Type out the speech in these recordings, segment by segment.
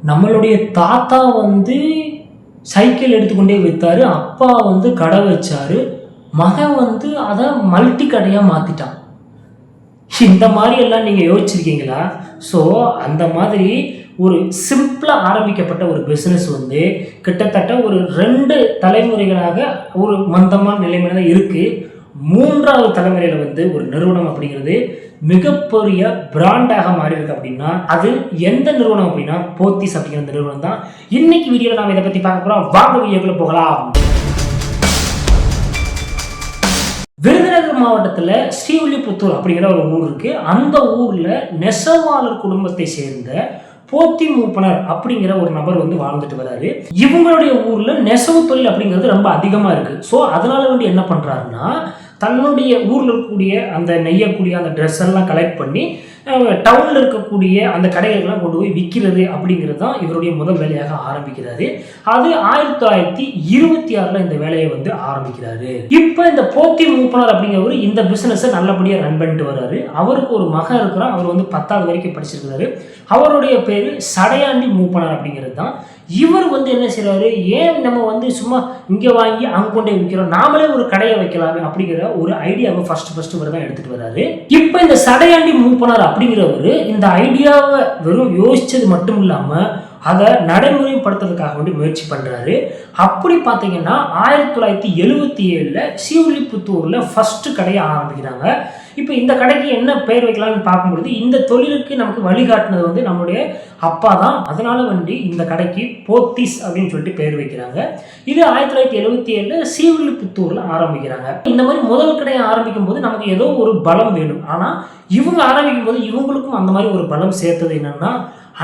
நம்மளுடைய தாத்தா சைக்கிள் எடுத்துக்கொண்டே வித்தாரு, அப்பா கடை வச்சாரு, மகன் அதை மல்டி கடையாக மாற்றிட்டான். இந்த மாதிரி எல்லாம் நீங்கள் யோசிச்சிருக்கீங்களா? ஸோ அந்த மாதிரி ஒரு சிம்பிளாக ஆரம்பிக்கப்பட்ட ஒரு பிஸ்னஸ் கிட்டத்தட்ட ஒரு 2 தலைமுறைகளாக ஒரு மந்தமான நிலைமையில தான் இருக்குது. 3வது தலைமுறையில் ஒரு நிறுவனம் அப்படிங்கிறது மிகப்பெரிய பிராண்டாக மாறி இருக்கு. அப்படின்னா அது எந்த நிறுவனம் அப்படின்னா போத்தீஸ் அப்படிங்கிற நிறுவனம் தான். இன்னைக்கு வீடியோவில் நாம் இதை பற்றி பார்க்க போகிறோம். வாங்க வீடியோக்குள்ள போகலாம். விருதுநகர் மாவட்டத்தில் ஸ்ரீவில்லிபுத்தூர் அப்படிங்கிற ஒரு ஊர் இருக்கு. அந்த ஊரில் நெசவாளர் குடும்பத்தை சேர்ந்த போத்தி மூப்பனர் அப்படிங்கிற ஒரு நபர் வாழ்ந்துட்டு வராரு. இவங்களுடைய ஊர்ல நெசவு தொழில் அப்படிங்கிறது ரொம்ப அதிகமா இருக்கு. ஸோ அதனால என்ன பண்றாருன்னா, தன்னுடைய ஊர்ல இருக்கக்கூடிய அந்த நெய்யக்கூடிய அந்த ட்ரெஸ் எல்லாம் கலெக்ட் பண்ணி டவுன்ல இருக்கக்கூடிய அந்த கடைகளுக்கெல்லாம் கொண்டு போய் விற்கிறது அப்படிங்கிறது தான் இவருடைய முதல் வேலையாக ஆரம்பிக்கிறாரு. அது 1926 இந்த வேலையை ஆரம்பிக்கிறாரு. இப்போ இந்த போத்தி மூப்பனர் அப்படிங்கிறவர் இந்த பிசினஸ் நல்லபடியாக ரன் பண்ணிட்டு வர்றாரு. அவருக்கு ஒரு மகன் இருக்கிறார். அவர் 10வது வரைக்கும் படிச்சிருக்கிறாரு. அவருடைய பேரு சடையாண்டி மூப்பனர் அப்படிங்கிறது தான். இவர் என்ன செய்யறாரு, ஏன் நம்ம சும்மா இங்கே வாங்கி அங்கே கொண்டே விற்கிறோம், நாமளே ஒரு கடையை வைக்கலாமே அப்படிங்கிற ஒரு ஐடியாவை ஃபர்ஸ்ட் இவர் தான் எடுத்துட்டு வர்றாரு. இப்போ இந்த சடையாண்டி மூப்பனர் அப்படிங்கிறவர் இந்த ஐடியாவை வெறும் யோசிச்சது மட்டும் இல்லாம அதை நடைமுறைப்படுத்துறதுக்காக முயற்சி பண்றாரு. அப்படி பார்த்தீங்கன்னா 1977 ஸ்ரீவில்லிபுத்தூர்ல ஃபர்ஸ்ட் கடையை ஆரம்பிக்கிறாங்க. இப்போ இந்த கடைக்கு என்ன பெயர் வைக்கலாம்னு பார்க்கும்பொழுது, இந்த தொழிலுக்கு நமக்கு வழிகாட்டினது நம்மளுடைய அப்பா தான். அதனால இந்த கடைக்கு போத்தீஸ் அப்படின்னு சொல்லிட்டு பெயர் வைக்கிறாங்க. இது 1977 ஸ்ரீவில்லிபுத்தூர்ல ஆரம்பிக்கிறாங்க. இந்த மாதிரி முதல் கடையை ஆரம்பிக்கும் போது நமக்கு ஏதோ ஒரு பலம் வேணும். ஆனா இவங்க ஆரம்பிக்கும் போது இவங்களுக்கும் அந்த மாதிரி ஒரு பலம் சேர்த்தது என்னன்னா,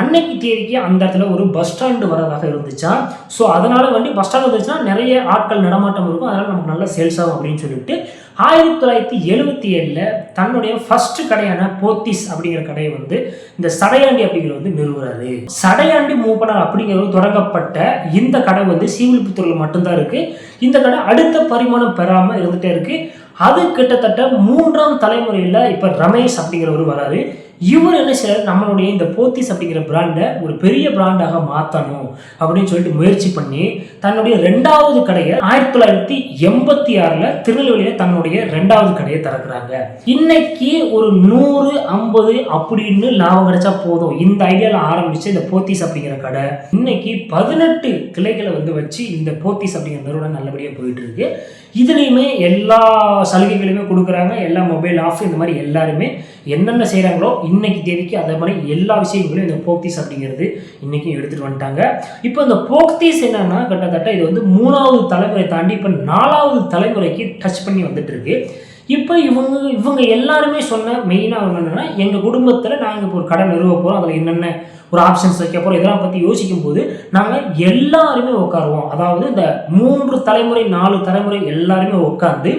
அன்னைக்கு தேதிக்கு அந்த இடத்துல ஒரு பஸ் ஸ்டாண்டு வரதாக இருந்துச்சா. ஸோ அதனால பஸ் ஸ்டாண்ட் வந்துச்சுன்னா நிறைய ஆட்கள் நடமாட்டம் இருக்கும், அதனால நமக்கு நல்ல சேல்ஸ் ஆகும் அப்படின்னு சொல்லிட்டு 1977 தன்னுடைய ஃபர்ஸ்ட் கடையான போத்தீஸ் அப்படிங்கிற கடையை இந்த சடையாண்டி அப்படிங்கிறது நிறுவுறாரு. சடையாண்டி மூப்பனர் அப்படிங்கிறது தொடங்கப்பட்ட இந்த கடை ஸ்ரீவில்லிபுத்தூர்ல மட்டும்தான் இருக்கு. இந்த கடை அடுத்த பரிமாணம் பெறாம இருந்துட்டே இருக்கு. அது கிட்டத்தட்ட 3ஆம் தலைமுறையில் இப்போ ரமேஷ் அப்படிங்கிறவர் வராரு. இவர் என்ன செய்யறாரு, நம்மளுடைய இந்த போத்தீஸ் அப்படிங்கிற பிராண்டை ஒரு பெரிய பிராண்டாக மாற்றணும் அப்படின்னு சொல்லிட்டு முயற்சி பண்ணி தன்னுடைய 2வது கடையை 1986 திருநெல்வேலியில தன்னுடைய 2வது கடையை திறக்கிறாங்க. இன்னைக்கு ஒரு 100-50 அப்படின்னு லாபம் கிடைச்சா போதும், இந்த ஐடியால ஆரம்பிச்சு இந்த போத்தீஸ் அப்படிங்கிற கடை இன்னைக்கு 18 கிளைகளை வச்சு இந்த போத்தீஸ் அப்படிங்கிற நிறுவனம் நல்லபடியாக போயிட்டு இருக்கு. இதுலையுமே எல்லா சலுகைகளுமே கொடுக்குறாங்க. எல்லா மொபைல் ஆஃப் இந்த மாதிரி எல்லாருமே என்னென்ன செய்கிறாங்களோ இன்னைக்கு தேதிக்கு அதே மாதிரி எல்லா விஷயங்களும் இந்த போத்தீஸ் அப்படிங்கிறது இன்னைக்கு எடுத்துட்டு வந்துட்டாங்க. இப்போ இந்த போத்தீஸ் என்னன்னா, கிட்டத்தட்ட இது 3வது தலைமுறை தாண்டி இப்போ 4வது தலைமுறைக்கு டச் பண்ணி வந்துட்டு இருக்கு. இப்போ இவங்க எல்லாருமே சொன்ன மெயினாக என்னென்னா, எங்கள் குடும்பத்தில் நாங்கள் இப்போ ஒரு கடை நிறுவ போகிறோம், அதில் என்னென்ன ஒரு ஆப்ஷன்ஸ் வைக்க போகிறோம், இதெல்லாம் பற்றி யோசிக்கும் போது நாங்கள் எல்லாருமே உட்காருவோம். அதாவது இந்த 3 தலைமுறை 4 தலைமுறை எல்லாருமே உட்காந்து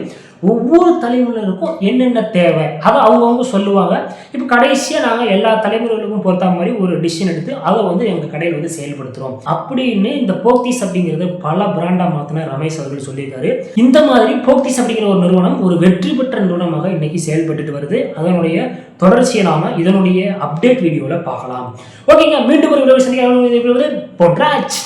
ஒவ்வொரு தலைமுறைகளுக்கும் என்னென்ன தேவை அதை அவங்கவுங்க சொல்லுவாங்க. இப்போ கடைசியாக நாங்கள் எல்லா தலைமுறைகளுக்கும் பொறுத்த மாதிரி ஒரு டிசிஷன் எடுத்து அதை எங்கள் கடையில் செயல்படுத்துகிறோம் அப்படின்னு இந்த போத்தீஸ் அப்படிங்கிறது பல பிராண்டாக மாற்றின ரமேஷ் அவர்கள் சொல்லியிருக்காரு. இந்த மாதிரி போத்தீஸ் அப்படிங்கிற ஒரு நிறுவனம் ஒரு வெற்றி பெற்ற நிறுவனமாக இன்னைக்கு செயல்பட்டு வருது. அதனுடைய தொடர்ச்சியை நாம இதனுடைய அப்டேட் வீடியோவில் பார்க்கலாம். ஓகேங்க, மீண்டும் ஒரு வீடியோ சந்திக்க போன்றாச்சு.